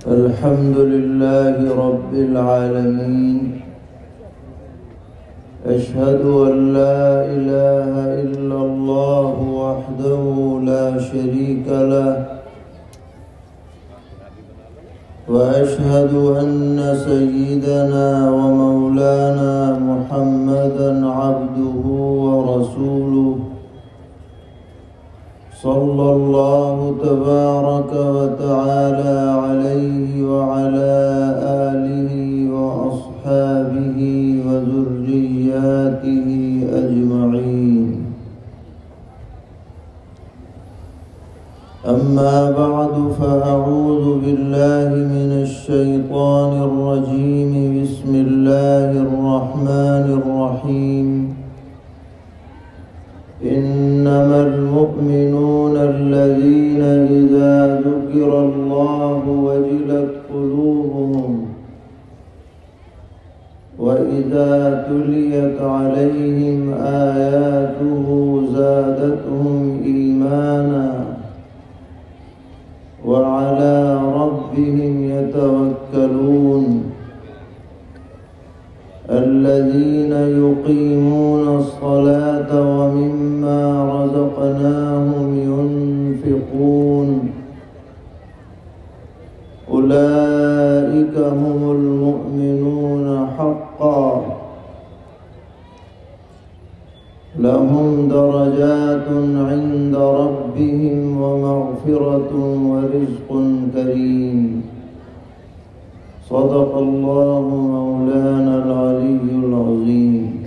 الحمد لله رب العالمين. أشهد أن لا إله إلا الله وحده لا شريك له، وأشهد أن سيدنا ومولانا محمدًا عبده ورسوله، صلى الله تبارك وتعالى عليه وعلى آله وأصحابه وذرياته أجمعين. أما بعد، فأعوذ بالله من الشيطان الرجيم. بسم الله الرحمن الرحيم. إنما المؤمنون الذين إذا ذكر الله وجلت قلوبهم وإذا تليت عليهم آياته زادتهم إيمانا وعلى ربهم يتوكلون. الذين يقيمون الصلاة ومما رزقناهم ينفقون. أولئك هم المؤمنون حقا، لهم درجات عند ربهم ومغفرة ورزق كريم. صدق الله مولانا العلی العظیم.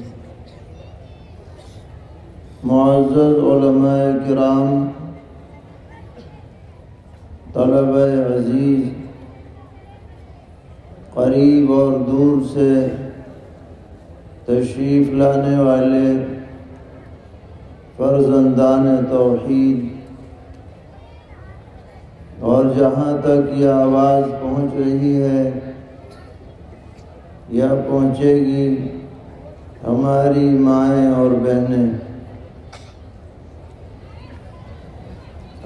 معزز علماء کرام، طلبہ عزیز، قریب اور دور سے تشریف لانے والے فرزندان توحید، اور جہاں تک یہ آواز پہنچ رہی ہے یا پہنچے گی، ہماری مائیں اور بہنیں،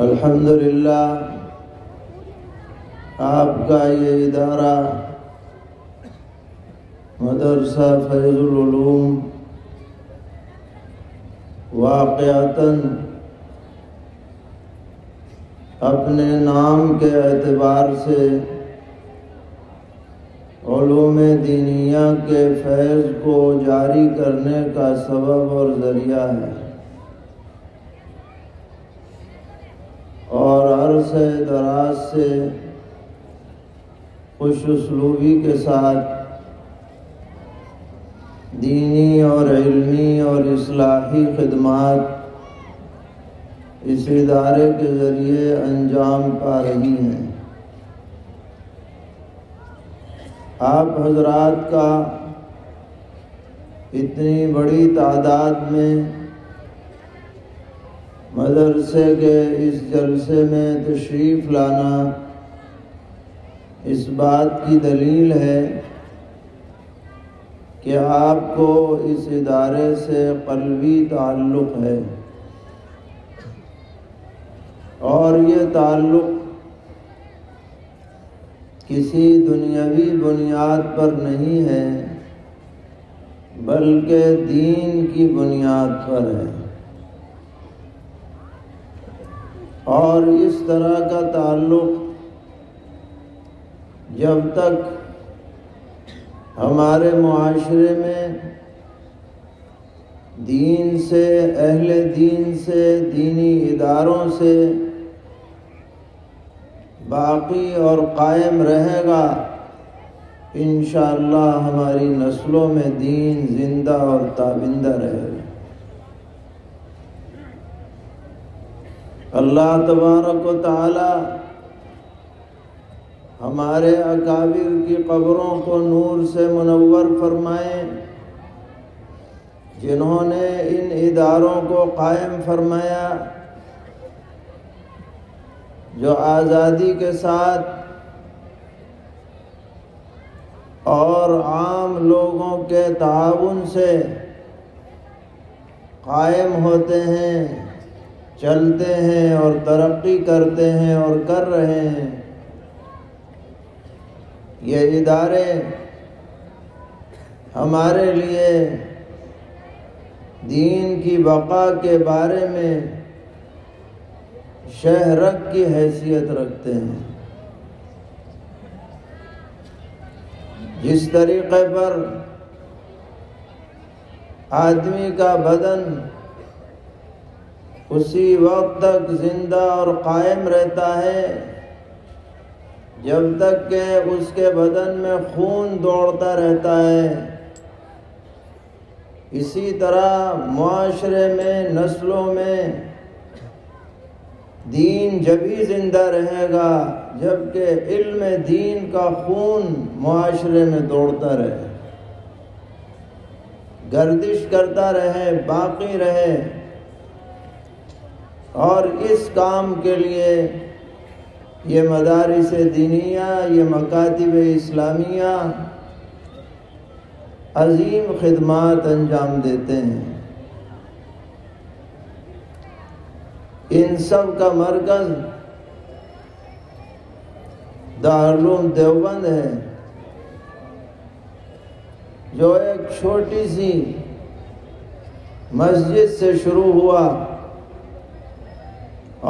الحمدللہ آپ کا یہ ادارہ مدرسہ فیض العلوم واقعتاً اپنے نام کے اعتبار سے علوم دینیہ کے فیض کو جاری کرنے کا سبب اور ذریعہ ہے، اور عرصہ دراز سے خوش اسلوبی کے ساتھ دینی اور علمی اور اصلاحی خدمات اس ادارے کے ذریعے انجام پا رہی ہیں۔ آپ حضرات کا اتنی بڑی تعداد میں مدرسے کے اس جلسے میں تشریف لانا اس بات کی دلیل ہے کہ آپ کو اس ادارے سے قلبی تعلق ہے، اور یہ تعلق کسی دنیاوی بنیاد پر نہیں ہے بلکہ دین کی بنیاد پر ہے، اور اس طرح کا تعلق جب تک ہمارے معاشرے میں دین سے، اہل دین سے، دینی اداروں سے باقی اور قائم رہے گا، انشاءاللہ ہماری نسلوں میں دین زندہ اور تابندہ رہے گا۔ اللہ تبارک و تعالی ہمارے اکابر کی قبروں کو نور سے منور فرمائیں، جنہوں نے ان اداروں کو قائم فرمایا، جو آزادی کے ساتھ اور عام لوگوں کے تعاون سے قائم ہوتے ہیں، چلتے ہیں اور ترقی کرتے ہیں اور کر رہے ہیں۔ یہ ادارے ہمارے لیے دین کی بقا کے بارے میں شہرک کی حیثیت رکھتے ہیں۔ جس طریقے پر آدمی کا بدن اسی وقت تک زندہ اور قائم رہتا ہے جب تک کہ اس کے بدن میں خون دوڑتا رہتا ہے، اسی طرح معاشرے میں، نسلوں میں دین جبھی زندہ رہے گا جبکہ علم دین کا خون معاشرے میں دوڑتا رہے، گردش کرتا رہے، باقی رہے۔ اور اس کام کے لیے یہ مدارس دینیہ، یہ مکاتب اسلامیہ عظیم خدمات انجام دیتے ہیں۔ ان سب کا مرکز دارالعلوم دیوبند ہے، جو ایک چھوٹی سی مسجد سے شروع ہوا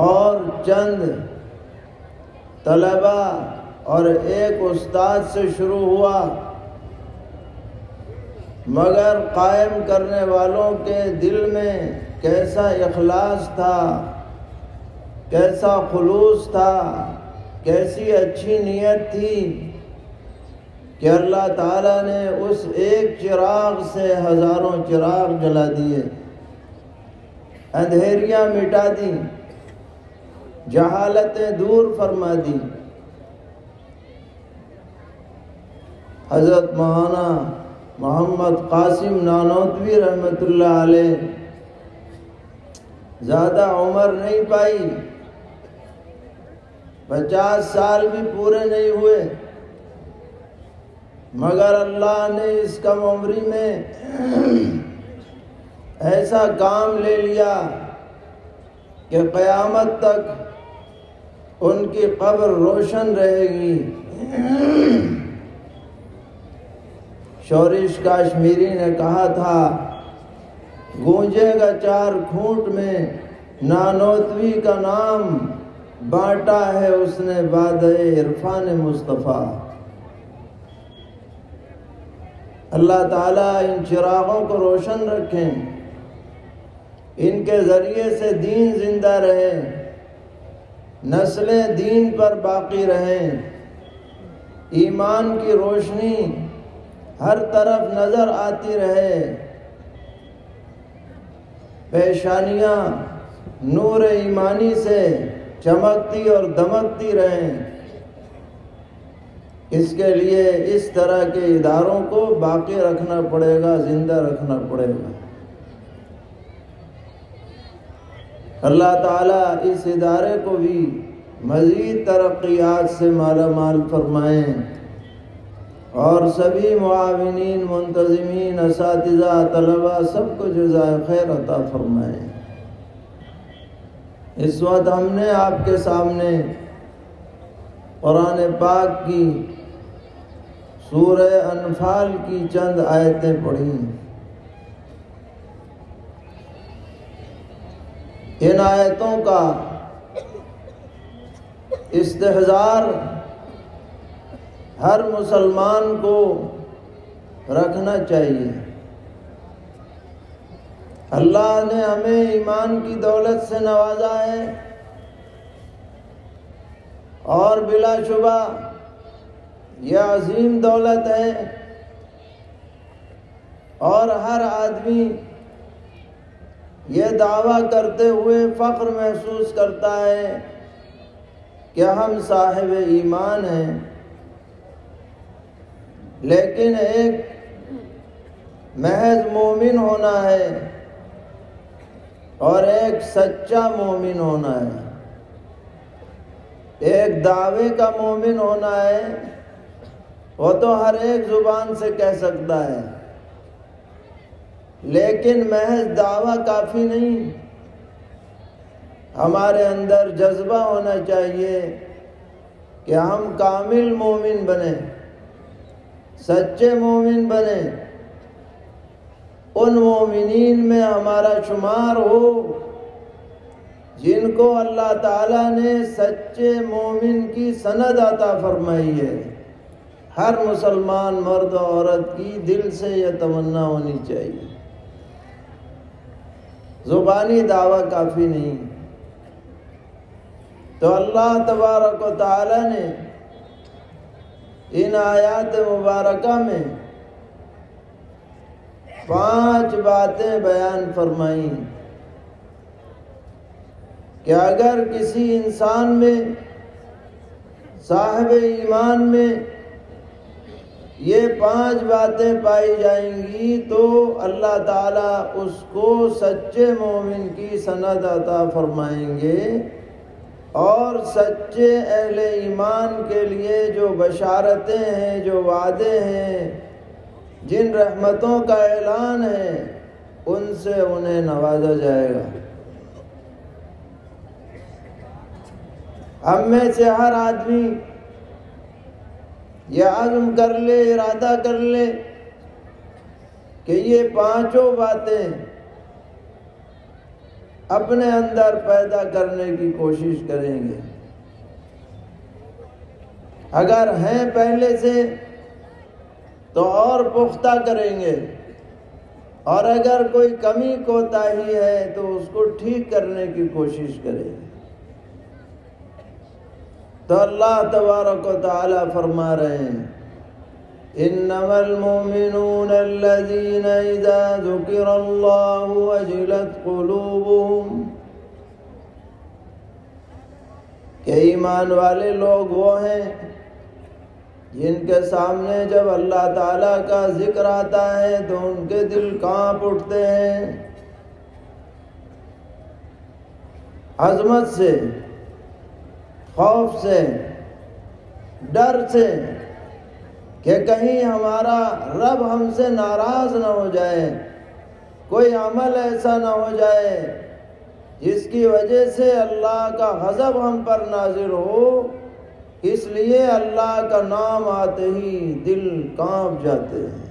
اور چند طلبہ اور ایک استاد سے شروع ہوا، مگر قائم کرنے والوں کے دل میں کیسا اخلاص تھا، کیسا خلوص تھا، کیسی اچھی نیت تھی کہ اللہ تعالیٰ نے اس ایک چراغ سے ہزاروں چراغ جلا دیے، اندھیریاں مٹا دی، جہالتیں دور فرما دی۔ حضرت مولانا محمد قاسم نانوتوی رحمۃ اللہ علیہ زیادہ عمر نہیں پائی، 50 سال بھی پورے نہیں ہوئے، مگر اللہ نے اس کم عمری میں ایسا کام لے لیا کہ قیامت تک ان کی قبر روشن رہے گی۔ شورش کاشمیری نے کہا تھا، گونجے گا 4 کھوٹ میں نانوتوی کا نام، بانٹا ہے اس نے بادِ عرفان مصطفیٰ۔ اللہ تعالیٰ ان چراغوں کو روشن رکھیں، ان کے ذریعے سے دین زندہ رہے، نسلیں دین پر باقی رہیں، ایمان کی روشنی ہر طرف نظر آتی رہے، پیشانیاں نور ایمانی سے چمکتی اور دمکتی رہیں۔ اس کے لیے اس طرح کے اداروں کو باقی رکھنا پڑے گا، زندہ رکھنا پڑے گا۔ اللہ تعالیٰ اس ادارے کو بھی مزید ترقیات سے مالا مال فرمائیں، اور سبھی معاونین، منتظمین، اساتذہ، طلباء سب کو جزائے خیر عطا فرمائیں۔ اس وقت ہم نے آپ کے سامنے قرآن پاک کی سورہ انفال کی چند آیتیں پڑھی۔ ان آیتوں کا استحضار ہر مسلمان کو رکھنا چاہیے۔ اللہ نے ہمیں ایمان کی دولت سے نوازا ہے، اور بلا شبہ یہ عظیم دولت ہے، اور ہر آدمی یہ دعویٰ کرتے ہوئے فخر محسوس کرتا ہے کہ ہم صاحب ایمان ہیں، لیکن ایک محض مومن ہونا ہے اور ایک سچا مومن ہونا ہے۔ ایک دعوے کا مومن ہونا ہے، وہ تو ہر ایک زبان سے کہہ سکتا ہے، لیکن محض دعویٰ کافی نہیں، ہمارے اندر جذبہ ہونا چاہیے کہ ہم کامل مومن بنیں، سچے مومن بنے، ان مومنین میں ہمارا شمار ہو جن کو اللہ تعالیٰ نے سچے مومن کی سند عطا فرمائی ہے۔ ہر مسلمان مرد و عورت کی دل سے یہ تمنا ہونی چاہیے، زبانی دعویٰ کافی نہیں۔ تو اللہ تبارک و تعالیٰ نے ان آیات مبارکہ میں 5 باتیں بیان فرمائیں کہ اگر کسی انسان میں، صاحب ایمان میں یہ 5 باتیں پائی جائیں گی تو اللہ تعالیٰ اس کو سچے مومن کی سند عطا فرمائیں گے، اور سچے اہل ایمان کے لیے جو بشارتیں ہیں، جو وعدے ہیں، جن رحمتوں کا اعلان ہے، ان سے انہیں نوازا جائے گا۔ ہم میں سے ہر آدمی یہ عزم کر لے، ارادہ کر لے کہ یہ 5 باتیں اپنے اندر پیدا کرنے کی کوشش کریں گے۔ اگر ہیں پہلے سے تو اور پختہ کریں گے، اور اگر کوئی کمی کوتاہی ہے تو اس کو ٹھیک کرنے کی کوشش کریں گے۔ تو اللہ تبارک و تعالی فرما رہے ہیں انما المؤمنون الذين اذا ذكر الله وجلت قلوبهم، کہ ایمان والے لوگ وہ ہیں جن کے سامنے جب اللہ تعالیٰ کا ذکر آتا ہے تو ان کے دل کانپ اٹھتے ہیں عظمت سے، خوف سے، ڈر سے کہ کہیں ہمارا رب ہم سے ناراض نہ ہو جائے، کوئی عمل ایسا نہ ہو جائے جس کی وجہ سے اللہ کا غضب ہم پر نازل ہو۔ اس لیے اللہ کا نام آتے ہی دل کانپ جاتے ہیں،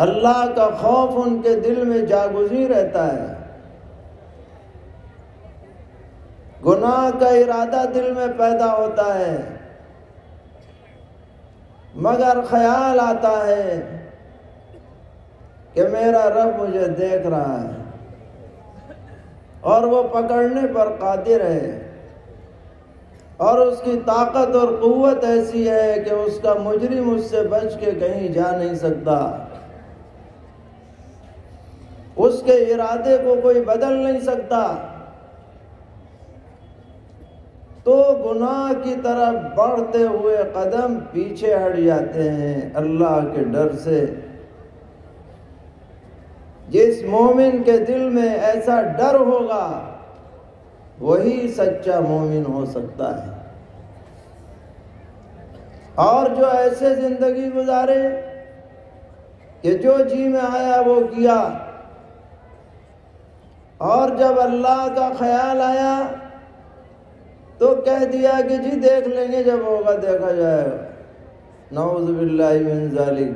اللہ کا خوف ان کے دل میں جاگزیں رہتا ہے، گناہ کا ارادہ دل میں پیدا ہوتا ہے، مگر خیال آتا ہے کہ میرا رب مجھے دیکھ رہا ہے اور وہ پکڑنے پر قادر ہے، اور اس کی طاقت اور قوت ایسی ہے کہ اس کا مجرم اس سے بچ کے کہیں جا نہیں سکتا، اس کے ارادے کو کوئی بدل نہیں سکتا۔ تو گناہ کی طرف بڑھتے ہوئے قدم پیچھے ہٹ جاتے ہیں اللہ کے ڈر سے۔ جس مومن کے دل میں ایسا ڈر ہوگا وہی سچا مومن ہو سکتا ہے، اور جو ایسے زندگی گزارے کہ جو جی میں آیا وہ کیا، اور جب اللہ کا خیال آیا تو کہہ دیا کہ جی دیکھ لیں گے، جب ہوگا دیکھا جائے گا، نعوذ باللہ من ذالک،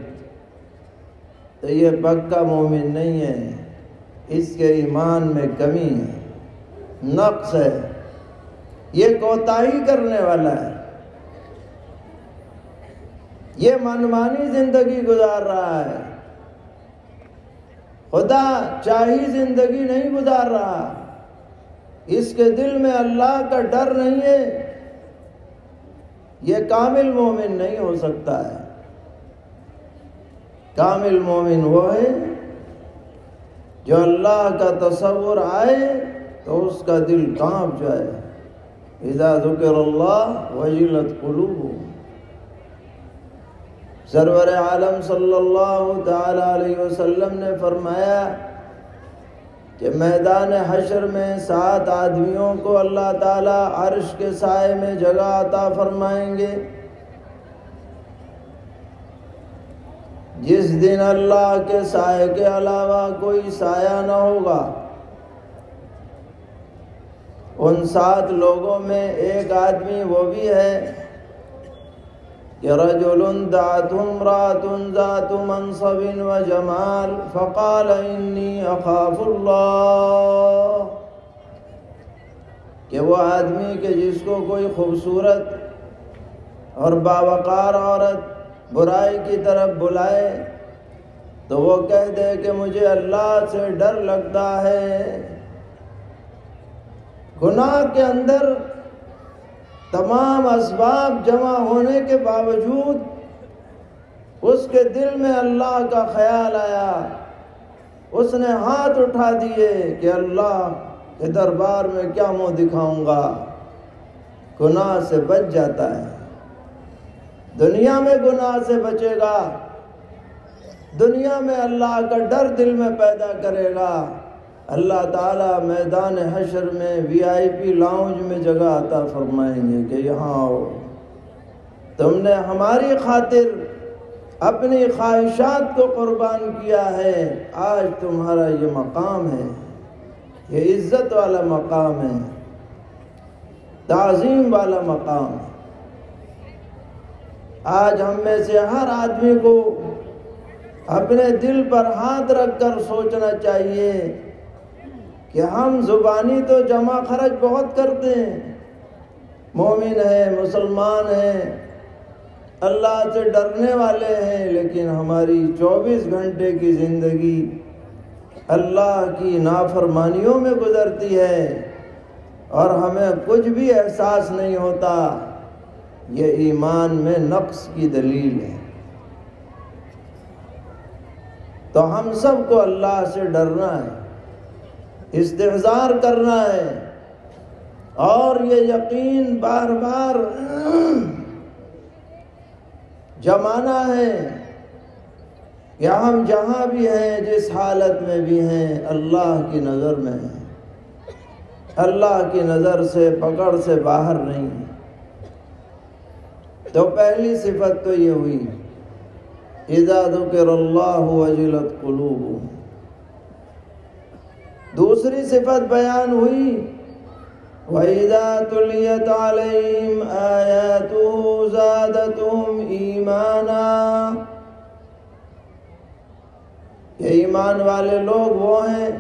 تو یہ پکا مومن نہیں ہے، اس کے ایمان میں کمی ہے، نقص ہے، یہ کوتاہی کرنے والا ہے، یہ منمانی زندگی گزار رہا ہے، خدا چاہی زندگی نہیں گزار رہا، اس کے دل میں اللہ کا ڈر نہیں ہے، یہ کامل مومن نہیں ہو سکتا ہے۔ کامل مومن وہ ہے جو اللہ کا تصور آئے تو اس کا دل کانپ جائے، اذا ذکر اللہ وجلت قلوبهم۔ سرور عالم صلی اللہ تعالی علیہ وسلم نے فرمایا کہ میدان حشر میں 7 آدمیوں کو اللہ تعالیٰ عرش کے سائے میں جگہ عطا فرمائیں گے، جس دن اللہ کے سائے کے علاوہ کوئی سایہ نہ ہوگا۔ ان 7 لوگوں میں ایک آدمی وہ بھی ہے کہ رجل دعته امرأة ذات منصب وجمال فقال انی اخاف اللہ، کہ وہ آدمی کہ جس کو کوئی خوبصورت اور باوقار عورت برائی کی طرف بلائے تو وہ کہہ دے کہ مجھے اللہ سے ڈر لگتا ہے۔ گناہ کے اندر تمام اسباب جمع ہونے کے باوجود اس کے دل میں اللہ کا خیال آیا، اس نے ہاتھ اٹھا دیے کہ اللہ کے دربار میں کیا منہ دکھاؤں گا، گناہ سے بچ جاتا ہے۔ دنیا میں گناہ سے بچے گا، دنیا میں اللہ کا ڈر دل میں پیدا کرے گا، اللہ تعالیٰ میدان حشر میں VIP لاؤنج میں جگہ عطا فرمائیں گے کہ یہاں آؤ، تم نے ہماری خاطر اپنی خواہشات کو قربان کیا ہے، آج تمہارا یہ مقام ہے، یہ عزت والا مقام ہے، تعظیم والا مقام ہے۔ آج ہم میں سے ہر آدمی کو اپنے دل پر ہاتھ رکھ کر سوچنا چاہیے کہ ہم زبانی تو جمع خرچ بہت کرتے ہیں، مومن ہیں، مسلمان ہیں، اللہ سے ڈرنے والے ہیں، لیکن ہماری 24 گھنٹے کی زندگی اللہ کی نافرمانیوں میں گزرتی ہے اور ہمیں کچھ بھی احساس نہیں ہوتا۔ یہ ایمان میں نقص کی دلیل ہے۔ تو ہم سب کو اللہ سے ڈرنا ہے، استحضار کرنا ہے، اور یہ یقین بار بار جمانا ہے کہ ہم جہاں بھی ہیں، جس حالت میں بھی ہیں، اللہ کی نظر میں ہیں، اللہ کی نظر سے پکڑ سے باہر نہیں ہیں۔ تو پہلی صفت تو یہ ہوئی اذا ذکر اللہ وجلت قلوبہم۔ دوسری صفت بیان ہوئی وَإِذَا تُلِيَتْ عَلَيْهِمْ آيَاتُهُ زَادَتْهُمْ ایمانا۔ یہ ایمان والے لوگ وہ ہیں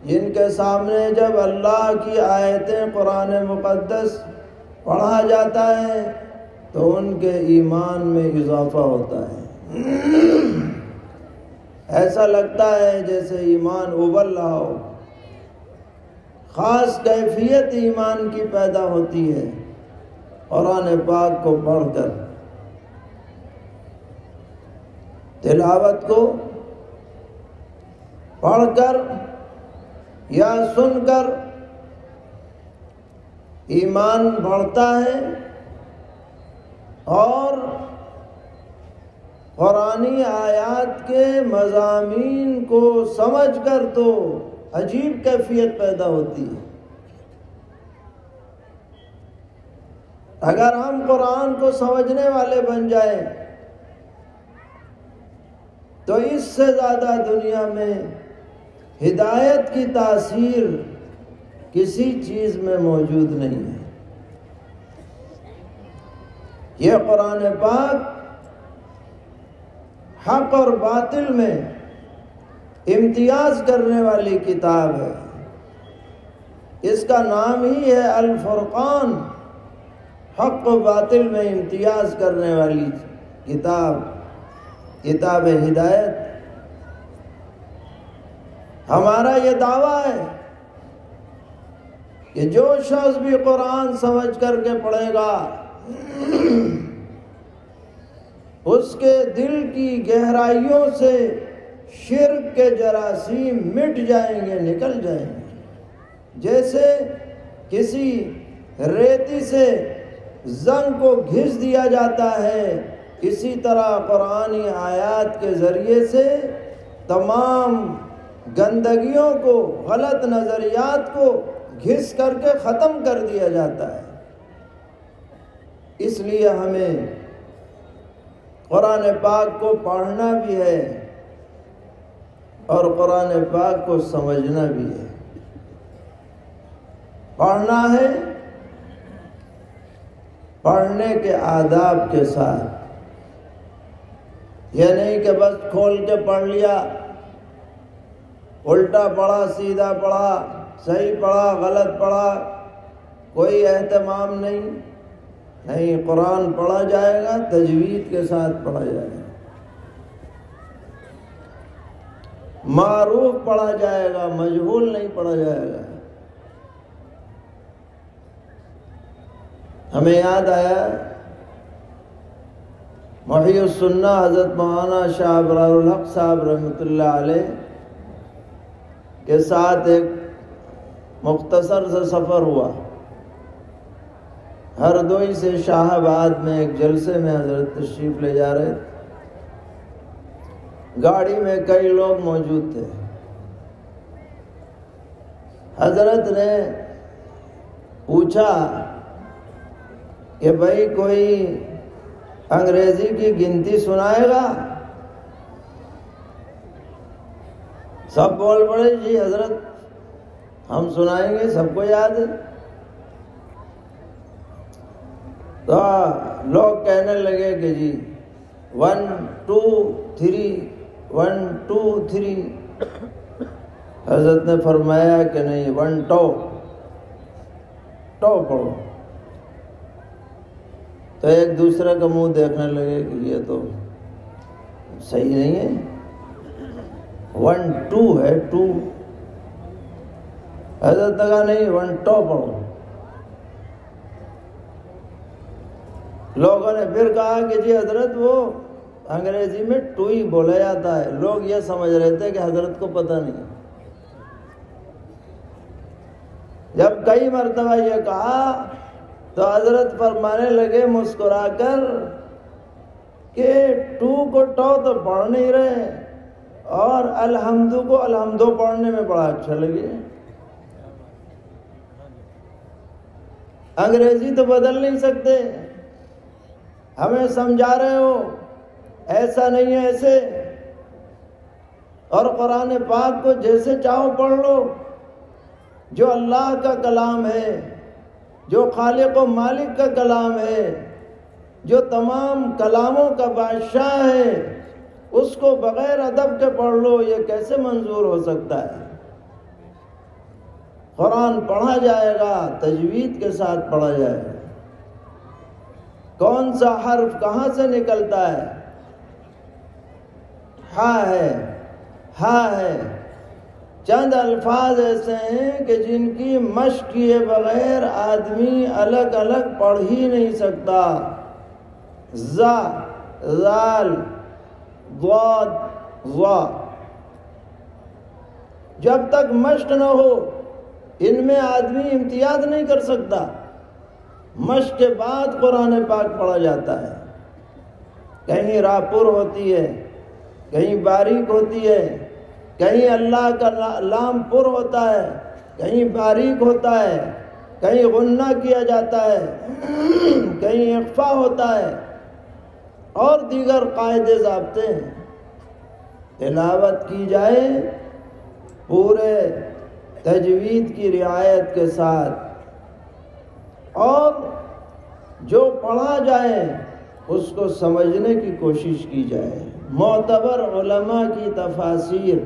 جن کے سامنے جب اللہ کی آیتیں قرآن مقدس پڑھا جاتا ہے تو ان کے ایمان میں اضافہ ہوتا ہے، ایسا لگتا ہے جیسے ایمان ابل رہا ہو، خاص کیفیت ایمان کی پیدا ہوتی ہے قرآن پاک کو پڑھ کر، تلاوت کو پڑھ کر یا سن کر ایمان بڑھتا ہے، اور قرآنی آیات کے مضامین کو سمجھ کر تو عجیب کیفیت پیدا ہوتی ہے۔ اگر ہم قرآن کو سمجھنے والے بن جائیں تو اس سے زیادہ دنیا میں ہدایت کی تاثیر کسی چیز میں موجود نہیں ہے۔ یہ قرآن پاک حق اور باطل میں امتیاز کرنے والی کتاب ہے، اس کا نام ہی ہے الفرقان، حق و باطل میں امتیاز کرنے والی کتاب، کتاب ہدایت۔ ہمارا یہ دعویٰ ہے کہ جو شخص بھی قرآن سمجھ کر کے پڑھے گا اس کے دل کی گہرائیوں سے شرک کے جراثیم مٹ جائیں گے، نکل جائیں گے۔ جیسے کسی ریتی سے زنگ کو گھس دیا جاتا ہے، اسی طرح قرآنی آیات کے ذریعے سے تمام گندگیوں کو، غلط نظریات کو گھس کر کے ختم کر دیا جاتا ہے۔ اس لیے ہمیں قرآن پاک کو پڑھنا بھی ہے اور قرآن پاک کو سمجھنا بھی ہے۔ پڑھنا ہے، پڑھنے کے آداب کے ساتھ، یہ نہیں کہ بس کھول کے پڑھ لیا، الٹا پڑھا سیدھا پڑھا، صحیح پڑھا غلط پڑھا، کوئی اہتمام نہیں، قرآن پڑھا جائے گا تجوید کے ساتھ پڑھا جائے گا، معروف پڑھا جائے گا، مجہول نہیں پڑھا جائے گا۔ ہمیں یاد آیا محی السنہ حضرت مولانا شاہ ابرار الحق صاحب رحمۃ اللہ علیہ کے ساتھ ایک مختصر سے سفر ہوا۔ ہردوئی سے شاہ آباد میں ایک جلسے میں حضرت تشریف لے جا رہے تھے، گاڑی میں کئی لوگ موجود تھے۔ حضرت نے پوچھا کہ بھائی کوئی انگریزی کی گنتی سنائے گا؟ سب بول پڑے جی حضرت ہم سنائیں گے، سب کو یاد ہے۔ تو لوگ کہنے لگے کہ جی 1 2 3 1 2 3۔ حضرت نے فرمایا کہ نہیں 1 ٹو پڑھو۔ تو ایک دوسرے کا منہ دیکھنے لگے کہ یہ تو صحیح نہیں ہے، 1 2 ہے 2۔ حضرت نے کہا نہیں 1 ٹو پڑھو۔ لوگوں نے پھر کہا کہ جی حضرت وہ انگریزی میں 2 ہی بولا جاتا ہے، لوگ یہ سمجھ رہے تھے کہ حضرت کو پتہ نہیں۔ جب کئی مرتبہ یہ کہا تو حضرت فرمانے لگے مسکرا کر کہ 2 کو ٹو تو پڑھ نہیں رہے اور الحمد کو الحمدو پڑھنے میں بڑا اچھا لگے۔ انگریزی تو بدل نہیں سکتے، ہمیں سمجھا رہے ہو ایسا نہیں ہے ایسے، اور قرآن پاک کو جیسے چاہو پڑھ لو، جو اللہ کا کلام ہے، جو خالق و مالک کا کلام ہے، جو تمام کلاموں کا بادشاہ ہے، اس کو بغیر ادب کے پڑھ لو، یہ کیسے منظور ہو سکتا ہے؟ قرآن پڑھا جائے گا تجوید کے ساتھ پڑھا جائے گا، کون سا حرف کہاں سے نکلتا ہے، ہا ہے، چند الفاظ ایسے ہیں کہ جن کی مشق کیے بغیر آدمی الگ الگ پڑھ ہی نہیں سکتا۔ زا، زال، ضاد، ظا، جب تک مشق نہ ہو ان میں آدمی امتیاز نہیں کر سکتا۔ مشق کے بعد قرآن پاک پڑھا جاتا ہے، کہیں راپور ہوتی ہے، کہیں باریک ہوتی ہے، کہیں اللہ کا لام پر ہوتا ہے، کہیں باریک ہوتا ہے، کہیں غنہ کیا جاتا ہے، کہیں اخفا ہوتا ہے، اور دیگر قاعدے ضابطے ہیں۔ تلاوت کی جائے پورے تجوید کی رعایت کے ساتھ، اور جو پڑھا جائے اس کو سمجھنے کی کوشش کی جائے۔ معتبر علماء کی تفاسیر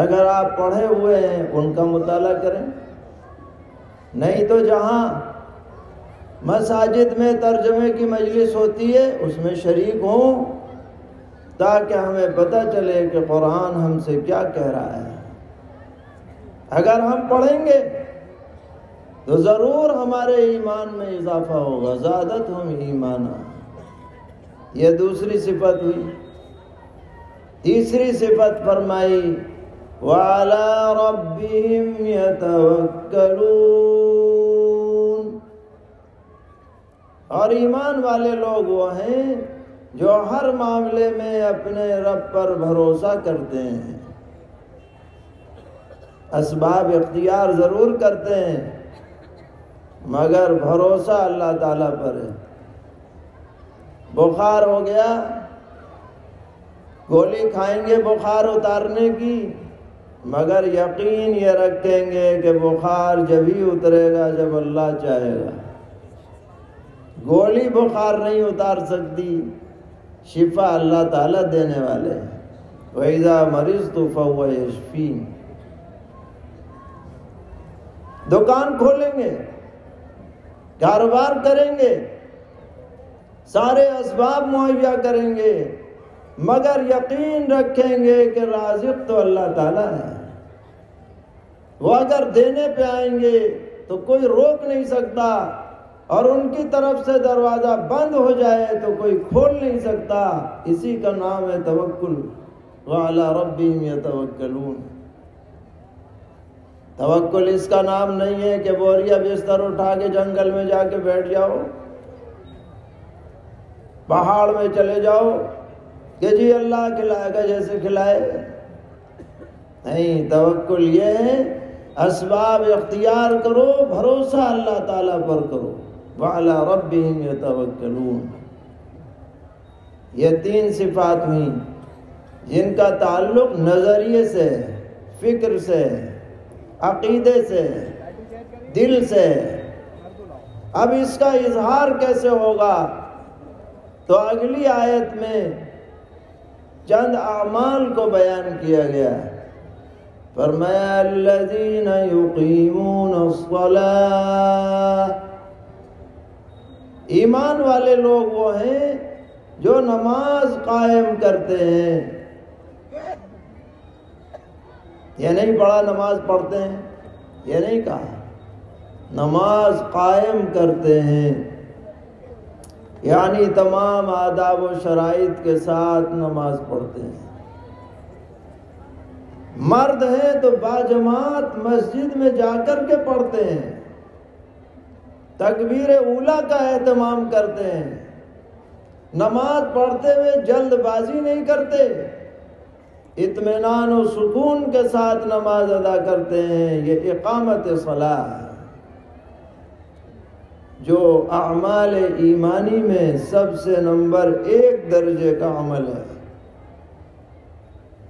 اگر آپ پڑھے ہوئے ہیں ان کا مطالعہ کریں، نہیں تو جہاں مساجد میں ترجمے کی مجلس ہوتی ہے اس میں شریک ہوں، تاکہ ہمیں پتہ چلے کہ قرآن ہم سے کیا کہہ رہا ہے۔ اگر ہم پڑھیں گے تو ضرور ہمارے ایمان میں اضافہ ہوگا، زادتہم ایمانا۔ یہ دوسری صفت ہوئی۔ تیسری صفت فرمائی وَعَلَىٰ رَبِّهِمْ يَتَوَكَّلُونَ، اور ایمان والے لوگ وہ ہیں جو ہر معاملے میں اپنے رب پر بھروسہ کرتے ہیں، اسباب اختیار ضرور کرتے ہیں مگر بھروسہ اللہ تعالیٰ پر ہے۔ بخار ہو گیا، گولی کھائیں گے بخار اتارنے کی، مگر یقین یہ رکھیں گے کہ بخار جب ہی اترے گا جب اللہ چاہے گا۔ گولی بخار نہیں اتار سکتی، شفا اللہ تعالیٰ دینے والے ہیں۔ وَإِذَا مَرِضْتُ فَهُوَ يَشْفِينِ۔ دکان کھولیں گے، کاروبار کریں گے، سارے اسباب مہیا کریں گے، مگر یقین رکھیں گے کہ رازق تو اللہ تعالیٰ ہے۔ وہ اگر دینے پہ آئیں گے تو کوئی روک نہیں سکتا، اور ان کی طرف سے دروازہ بند ہو جائے تو کوئی کھول نہیں سکتا۔ اسی کا نام ہے توکل۔ وَعَلَىٰ رَبِّهِمْ يَتَوَكَّلُونَ۔ توکل اس کا نام نہیں ہے کہ بوریا بستر اٹھا کے جنگل میں جا کے بیٹھ جاؤ، پہاڑ میں چلے جاؤ کہ جی اللہ کھلائے گا جیسے کھلائے۔ نہیں، توکل یہ ہے اسباب اختیار کرو، بھروسہ اللہ تعالیٰ پر کرو۔ وَعَلَىٰ رَبِّهِمْ يَتَوَكَّلُونَ۔ یہ تین صفات ہوئیں جن کا تعلق نظریے سے، فکر سے، عقیدے سے، دل سے۔ اب اس کا اظہار کیسے ہوگا؟ تو اگلی آیت میں چند اعمال کو بیان کیا گیا۔ فرمایا الذین یقیمون الصلاۃ۔ ایمان والے لوگ وہ ہیں جو نماز قائم کرتے ہیں۔ یہ نہیں پڑھا نماز پڑھتے ہیں، یہ نہیں کہا، نماز قائم کرتے ہیں، یعنی تمام آداب و شرائط کے ساتھ نماز پڑھتے ہیں۔ مرد ہیں تو باجماعت مسجد میں جا کر کے پڑھتے ہیں، تکبیر اولیٰ کا اہتمام کرتے ہیں، نماز پڑھتے ہوئے جلد بازی نہیں کرتے، اطمینان و سکون کے ساتھ نماز ادا کرتے ہیں۔ یہ اقامت صلاح ہے، جو اعمال ایمانی میں سب سے نمبر 1 درجے کا عمل ہے۔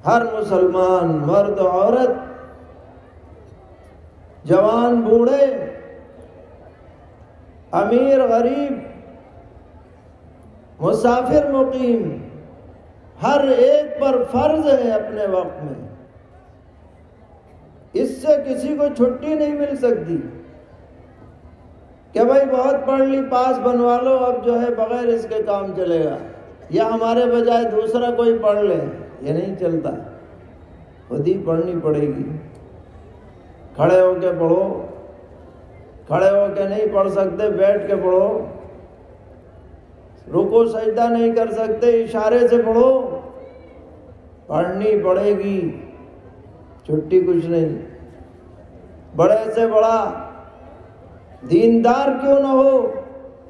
ہر مسلمان، مرد عورت، جوان بوڑھے، امیر غریب، مسافر مقیم، ہر ایک پر فرض ہے اپنے وقت میں۔ اس سے کسی کو چھٹی نہیں مل سکتی کہ بھائی بہت پڑھ لی، پاس بنوا لو، اب جو ہے بغیر اس کے کام چلے گا، یا ہمارے بجائے دوسرا کوئی پڑھ لے۔ یہ نہیں چلتا، خود ہی پڑھنی پڑے گی۔ کھڑے ہو کے پڑھو، کھڑے ہو کے نہیں پڑھ سکتے بیٹھ کے پڑھو، رکوع سجدہ نہیں کر سکتے اشارے سے پڑھو، پڑھنی پڑے گی، چھٹی کچھ نہیں۔ بڑے سے بڑا دیندار کیوں نہ ہو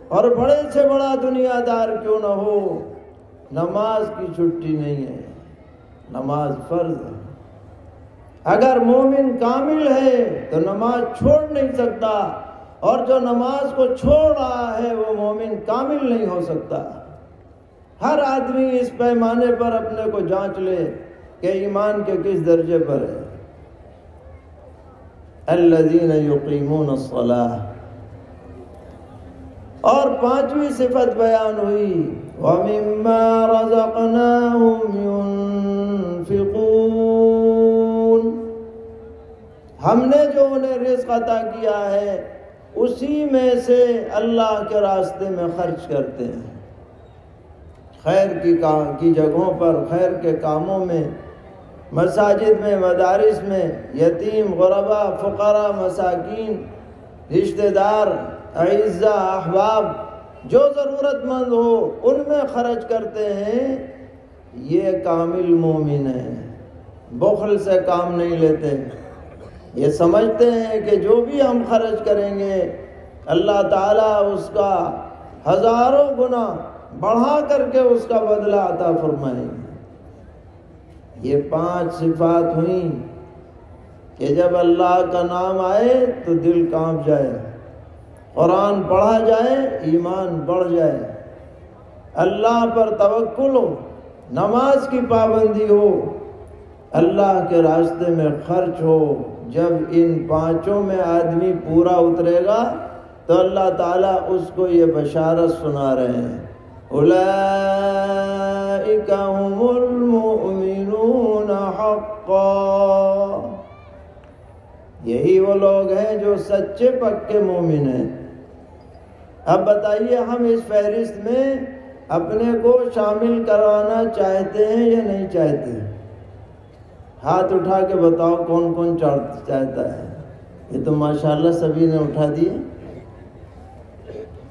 اور بڑے سے بڑا دنیا دار کیوں نہ ہو، نماز کی چھٹی نہیں ہے، نماز فرض ہے۔ اگر مومن کامل ہے تو نماز چھوڑ نہیں سکتا، اور جو نماز کو چھوڑ رہا ہے وہ مومن کامل نہیں ہو سکتا۔ ہر آدمی اس پیمانے پر اپنے کو جانچ لے کہ ایمان کے کس درجے پر ہے۔ الذین یقیمون الصلاۃ۔ اور 5ویں صفت بیان ہوئی، وَمِمَّا رَزَقْنَاهُمْ يُنْفِقُونَ۔ ہم نے جو انہیں رزق عطا کیا ہے اسی میں سے اللہ کے راستے میں خرچ کرتے ہیں، خیر کی جگہوں پر، خیر کے کاموں میں، مساجد میں، مدارس میں، یتیم، غربا، فقراء، مساکین، رشتہ دار، اعزاء، احباب، جو ضرورت مند ہو ان میں خرچ کرتے ہیں۔ یہ کامل مومن ہے، بخل سے کام نہیں لیتے، یہ سمجھتے ہیں کہ جو بھی ہم خرچ کریں گے اللہ تعالیٰ اس کا ہزاروں گنا بڑھا کر کے اس کا بدلہ عطا فرمائیں گے۔ یہ 5 صفات ہوئیں کہ جب اللہ کا نام آئے تو دل کانپ جائے، قرآن پڑھا جائے ایمان بڑھ جائے، اللہ پر توکل ہو، نماز کی پابندی ہو، اللہ کے راستے میں خرچ ہو۔ جب ان 5 میں آدمی پورا اترے گا تو اللہ تعالیٰ اس کو یہ بشارت سنا رہے ہیں، اولئک هم المؤمنون حقا، یہی وہ لوگ ہیں جو سچے پکے مومن ہیں۔ اب بتائیے ہم اس فہرست میں اپنے کو شامل کروانا چاہتے ہیں یا نہیں چاہتے؟ ہاتھ اٹھا کے بتاؤ کون کون چاہتا ہے؟ یہ تو ماشاءاللہ سبھی نے اٹھا دیے،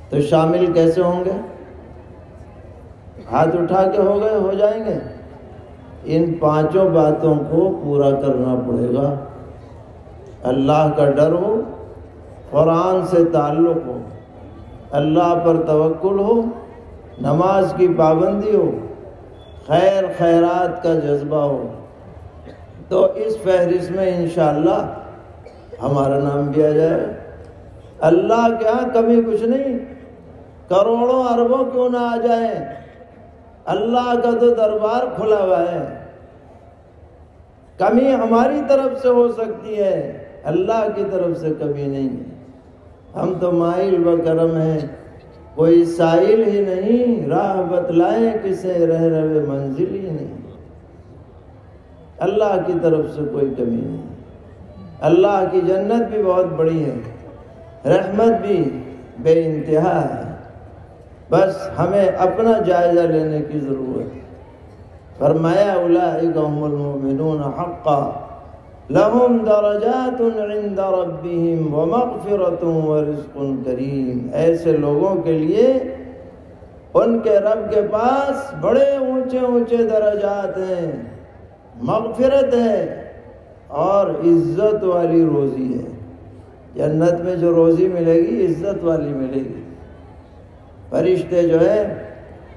تو شامل کیسے ہوں گے؟ ہاتھ اٹھا کے ہو گئے، ہو جائیں گے؟ ان 5 باتوں کو پورا کرنا پڑے گا۔ اللہ کا ڈر ہو، قرآن سے تعلق ہو، اللہ پر توکل ہو، نماز کی پابندی ہو، خیر خیرات کا جذبہ ہو، تو اس فہرست میں انشاءاللہ ہمارا نام بھی آ جائے گا۔ اللہ کے ہاں کمی کچھ نہیں، کروڑوں اربوں کیوں نہ آ جائیں، اللہ کا تو دربار کھلا ہوا ہے۔ کمی ہماری طرف سے ہو سکتی ہے، اللہ کی طرف سے کبھی نہیں ہے۔ ہم تو مائل و کرم ہیں، کوئی سائل ہی نہیں، راہ بتلائیں کسے رہ روے منزل ہی نہیں۔ اللہ کی طرف سے کوئی کمی نہیں۔ اللہ کی جنت بھی بہت بڑی ہے، رحمت بھی بے انتہا ہے، بس ہمیں اپنا جائزہ لینے کی ضرورت ہے۔ فرمایا اولئک هم المؤمنون حقا لهم درجات عند ربهم ومغفرۃ ورزق کریم، ایسے لوگوں کے لیے ان کے رب کے پاس بڑے اونچے اونچے درجات ہیں، مغفرت ہے اور عزت والی روزی ہے۔ جنت میں جو روزی ملے گی عزت والی ملے گی، فرشتے جو ہے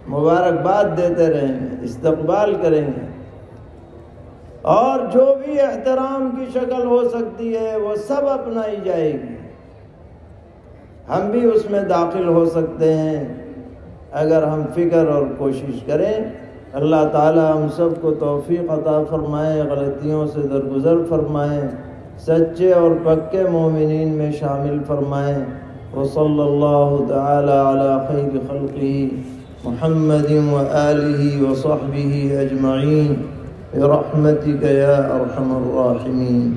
مبارکباد دیتے رہیں گے، استقبال کریں گے، اور جو بھی احترام کی شکل ہو سکتی ہے وہ سب اپنائی جائے گی۔ ہم بھی اس میں داخل ہو سکتے ہیں اگر ہم فکر اور کوشش کریں۔ اللہ تعالی ہم سب کو توفیق عطا فرمائے، غلطیوں سے درگزر فرمائے، سچے اور پکے مومنین میں شامل فرمائے۔ وصلی اللہ تعالی علی خیر خلقہ محمد وآلہ وصحبہ اجمعین برحمتک یا ارحم الراحمین۔